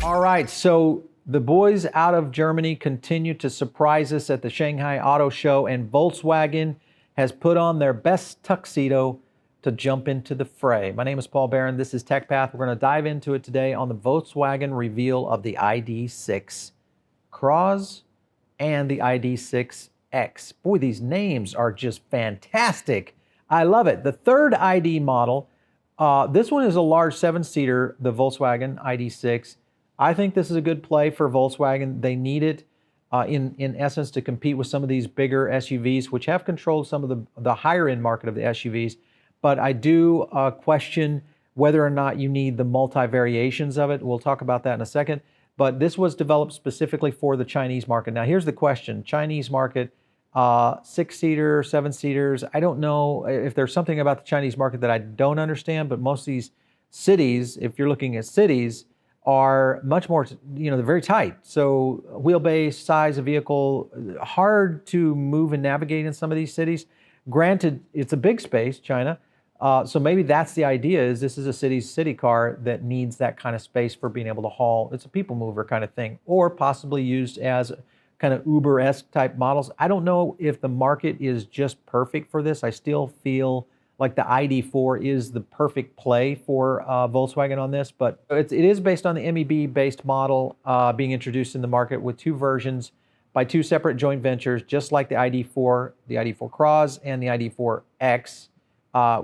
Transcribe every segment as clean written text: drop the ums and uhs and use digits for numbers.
All right, so the boys out of Germany continue to surprise us at the Shanghai Auto Show, and Volkswagen has put on their best tuxedo to jump into the fray. My name is Paul Barron. This is TechPath. We're going to dive into it today on the Volkswagen reveal of the ID.6 CROZZ and the ID.6X. Boy, these names are just fantastic. I love it. The third ID model, this one is a large 7-seater, the Volkswagen ID.6. I think this is a good play for Volkswagen. They need it in essence to compete with some of these bigger SUVs, which have controlled some of the higher end market of the SUVs. But I do question whether or not you need the multi-variations of it. We'll talk about that in a second. But this was developed specifically for the Chinese market. Now here's the question. Chinese market, 6-seater, 7-seaters. I don't know if there's something about the Chinese market that I don't understand, but most of these cities, if you're looking at cities, are much more, they're very tight. So wheelbase, size of vehicle, hard to move and navigate in some of these cities. Granted, it's a big space, China. So maybe that's the idea, is this is a city car that needs that kind of space for being able to haul. It's a people mover kind of thing, or possibly used as kind of Uber-esque type models. I don't know if the market is just perfect for this. I still feel like the ID.4 is the perfect play for Volkswagen on this, but it is based on the MEB-based model being introduced in the market with 2 versions by 2 separate joint ventures, just like the ID.4 CROZZ and the ID.4X,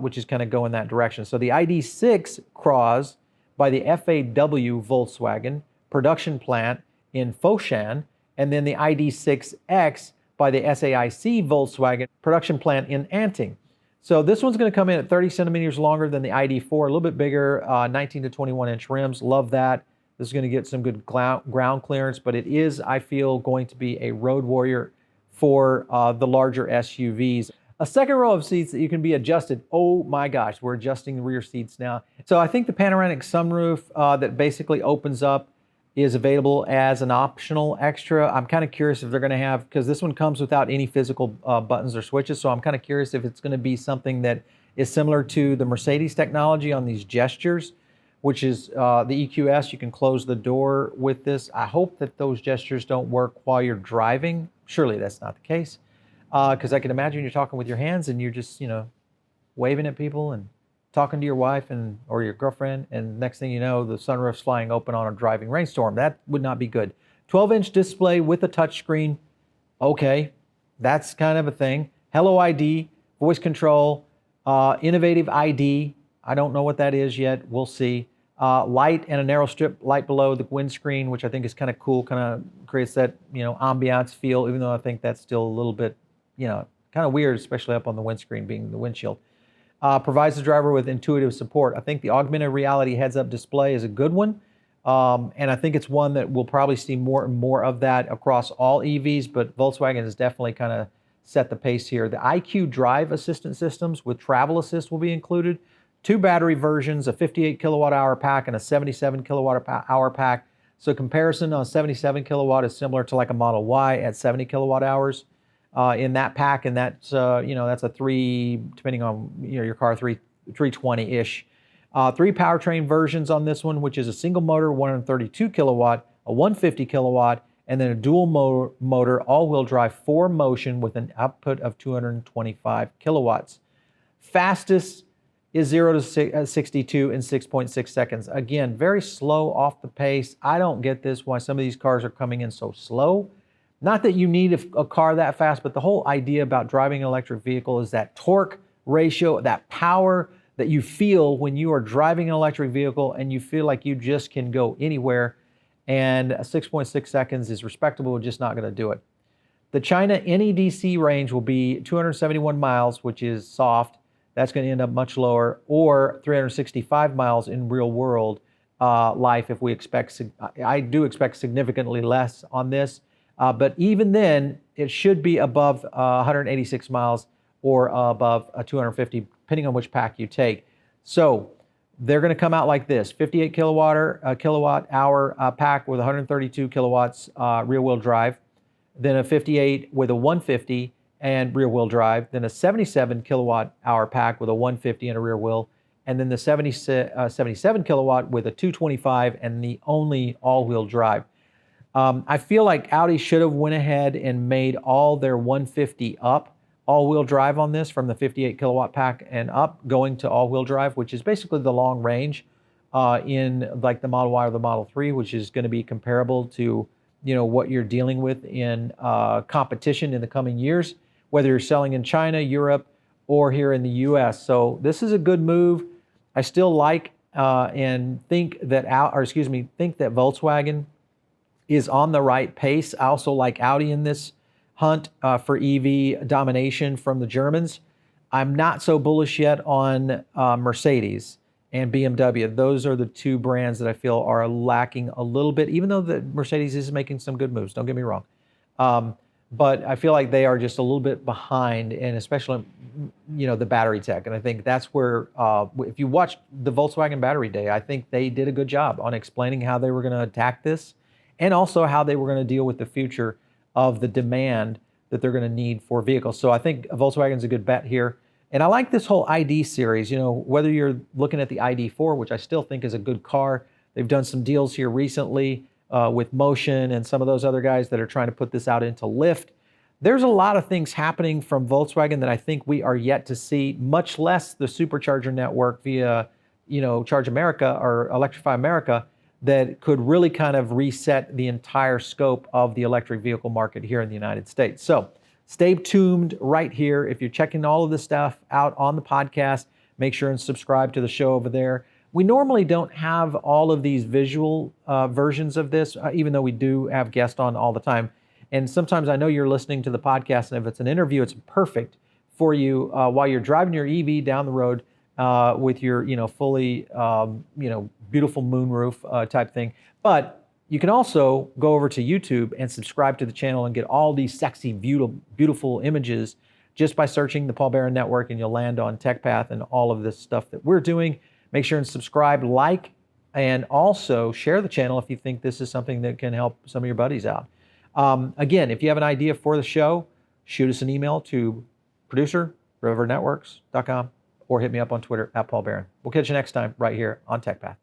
which is kind of going that direction. So the ID.6 CROZZ by the VW Volkswagen production plant in Foshan, and then the ID.6X by the SAIC Volkswagen production plant in Anting. So this one's going to come in at 30 centimeters longer than the ID.4, a little bit bigger, 19 to 21 inch rims. Love that. This is going to get some good ground clearance, but it is, I feel, going to be a road warrior for the larger SUVs. A second row of seats that you can be adjusted. Oh my gosh, we're adjusting the rear seats now. So I think the panoramic sunroof that basically opens up is available as an optional extra. I'm kind of curious if they're going to have, because this one comes without any physical buttons or switches, so I'm kind of curious if it's going to be something that is similar to the Mercedes technology on these gestures, which is the EQS. You can close the door with this. I hope that those gestures don't work while you're driving. Surely that's not the case, because I can imagine you're talking with your hands and you're just, waving at people and talking to your wife or your girlfriend, and next thing you know, the sunroof's flying open on a driving rainstorm. That would not be good. 12-inch display with a touchscreen. Okay, that's kind of a thing. Hello ID, voice control, innovative ID. I don't know what that is yet. We'll see. Light and a narrow strip light below the windscreen, which I think is kind of cool, kind of creates that, ambiance feel, even though I think that's still a little bit, kind of weird, especially up on the windscreen being the windshield. Provides the driver with intuitive support. I think the augmented reality heads-up display is a good one, and I think it's one that we'll probably see more and more of that across all EVs, but Volkswagen has definitely kind of set the pace here. The IQ Drive assistant systems with travel assist will be included. 2 battery versions, a 58 kilowatt hour pack and a 77 kilowatt hour pack. So comparison on 77 kilowatt is similar to like a Model Y at 70 kilowatt hours. In that pack, and that's that's a 3, depending on your car, 320-ish. 3 powertrain versions on this one, which is a single motor, 132 kilowatt, a 150 kilowatt, and then a dual motor, all-wheel drive 4Motion with an output of 225 kilowatts. Fastest is 0 to 62 in 6.6 seconds. Again, very slow off the pace. I don't get this, why some of these cars are coming in so slow. Not that you need a car that fast, but the whole idea about driving an electric vehicle is that torque ratio, that power that you feel when you are driving an electric vehicle and you feel like you just can go anywhere. And 6.6 seconds is respectable, just not going to do it. The China NEDC range will be 271 miles, which is soft. That's going to end up much lower, or 365 miles in real world life if we expect, I do expect significantly less on this. But even then, it should be above 186 miles or above 250, depending on which pack you take. So they're going to come out like this: 58 kilowatt hour pack with 132 kilowatts rear-wheel drive, then a 58 with a 150 and rear-wheel drive, then a 77 kilowatt hour pack with a 150 and a rear wheel, and then the 77 kilowatt with a 225 and the only all-wheel drive. I feel like Audi should have went ahead and made all their 150 up all-wheel drive on this, from the 58 kilowatt pack and up, going to all-wheel drive, which is basically the long range in like the Model Y or the Model 3, which is going to be comparable to what you're dealing with in competition in the coming years, whether you're selling in China, Europe, or here in the U.S. So this is a good move. I still like and think that Volkswagen is on the right pace. I also like Audi in this hunt for EV domination from the Germans. I'm not so bullish yet on Mercedes and BMW. Those are the two brands that I feel are lacking a little bit, even though the Mercedes is making some good moves, don't get me wrong. But I feel like they are just a little bit behind, and especially, the battery tech. And I think that's where, if you watch the Volkswagen Battery Day, I think they did a good job on explaining how they were going to attack this, and also how they were going to deal with the future of the demand that they're going to need for vehicles. So I think Volkswagen's a good bet here. And I like this whole ID series, whether you're looking at the ID.4, which I still think is a good car. They've done some deals here recently with Motion and some of those other guys that are trying to put this out into Lyft. There's a lot of things happening from Volkswagen that I think we are yet to see, much less the supercharger network via, Charge America or Electrify America, that could really kind of reset the entire scope of the electric vehicle market here in the United States. So stay tuned right here. If you're checking all of this stuff out on the podcast, make sure and subscribe to the show over there. We normally don't have all of these visual versions of this, even though we do have guests on all the time. And sometimes I know you're listening to the podcast, and if it's an interview, it's perfect for you while you're driving your EV down the road with your, fully, beautiful moonroof type thing. But you can also go over to YouTube and subscribe to the channel and get all these sexy, beautiful images just by searching the Paul Barron Network, and you'll land on TechPath and all of this stuff that we're doing. Make sure and subscribe, like, and also share the channel if you think this is something that can help some of your buddies out. Again, if you have an idea for the show, shoot us an email to producer@riverbird.networks.com or hit me up on Twitter @PaulBarron. We'll catch you next time right here on TechPath.